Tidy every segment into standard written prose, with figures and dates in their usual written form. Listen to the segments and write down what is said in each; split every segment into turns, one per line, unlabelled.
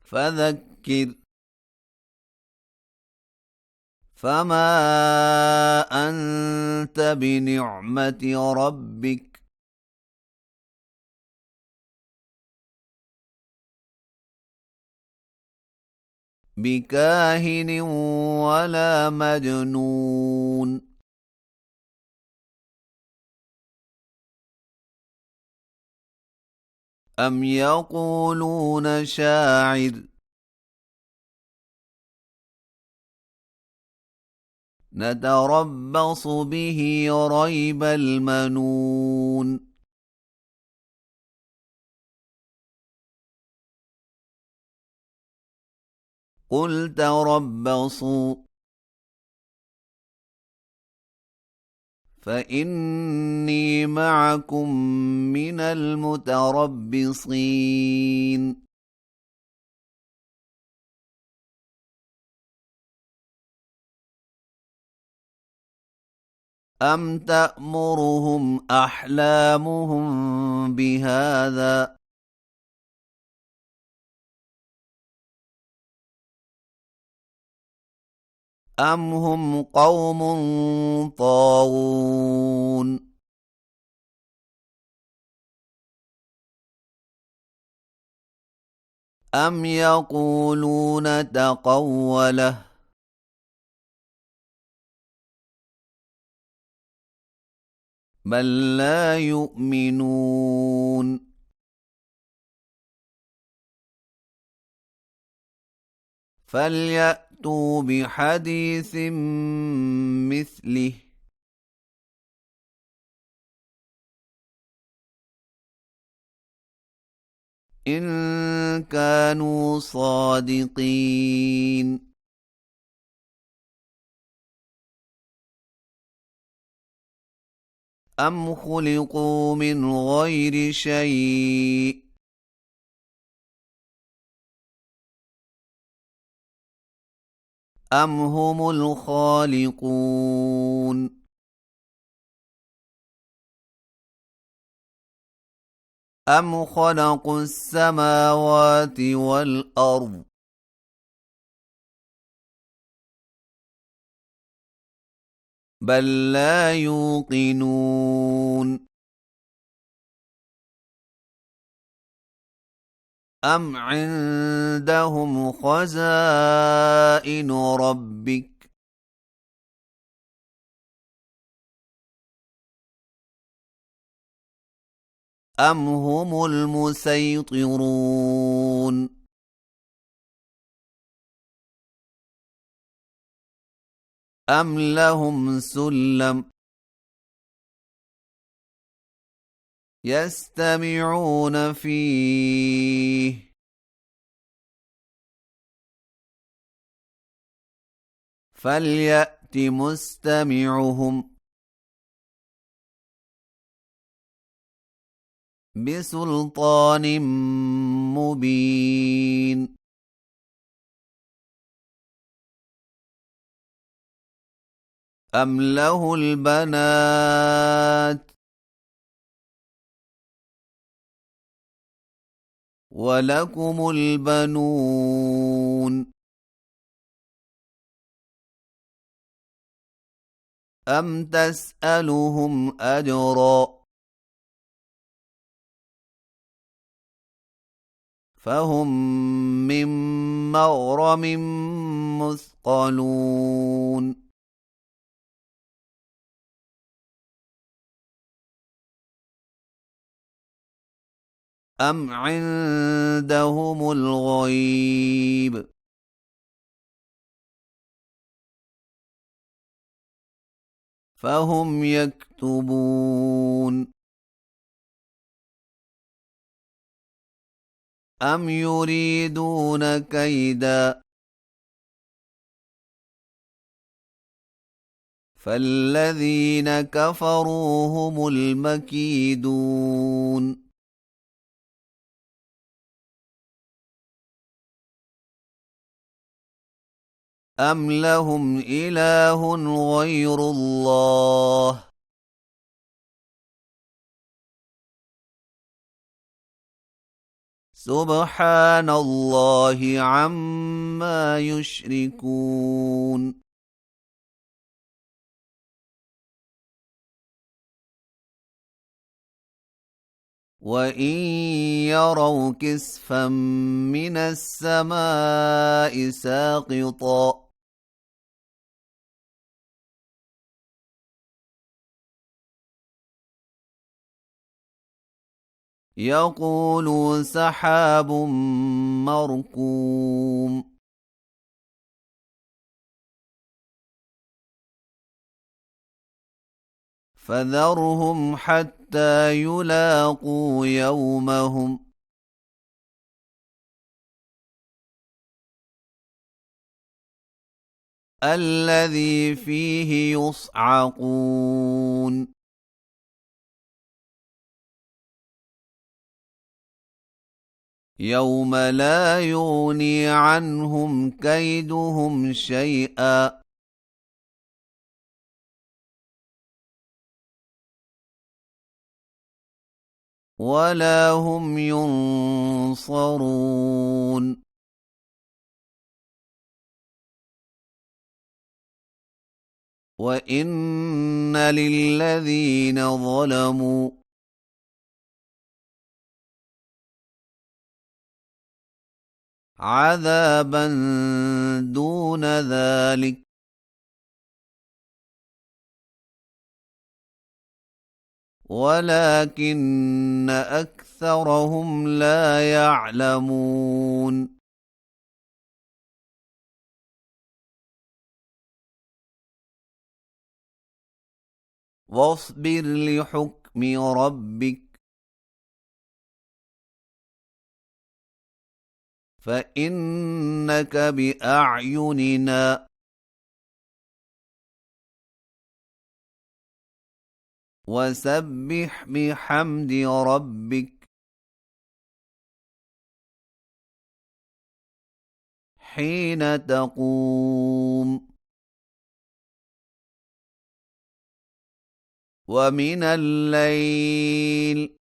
فذكر فما أنت بنعمة ربك بكاهن ولا مجنون أم يقولون شاعر نتربص به ريب المنون قل تربصوا فإني معكم من المتربصين أم تأمرهم أحلامهم بهذا أم هم قوم طاغون أم يقولون تقوله بل لا يؤمنون فليأتوا بحديث مثله إن كانوا صادقين أم خلقوا من غير شيء أم هم الخالقون أم خلقوا السماوات والأرض بل لا يوقنون أم عندهم خزائن ربك أم هم المسيطرون أم لهم سلم يستمعون فيه فليأت مستمعهم بسلطان مبين أم له البنات ولكم البنون أم تسألهم أجرا فهم من مغرم مثقلون أم عندهم الغيب فهم يكتبون أم يريدون كيدا فالذين كفروا هم المكيدون أم لهم إله غير الله سبحان الله عما يشركون وإن يروا كسفا من السماء ساقطا يقولوا سحاب مركوم فذرهم حتى يلاقوا يومهم الذي فيه يصعقون يوم لا يغني عنهم كيدهم شيئا ولا هم ينصرون وإن للذين ظلموا عذابا دون ذلك ولكن أكثرهم لا يعلمون واصبر لحكم ربك فإنك بأعيننا وسبح بحمد ربك حين تقوم ومن الليل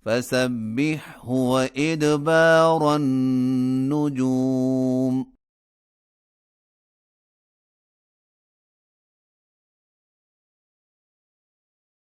فسبحه وإدبار النجوم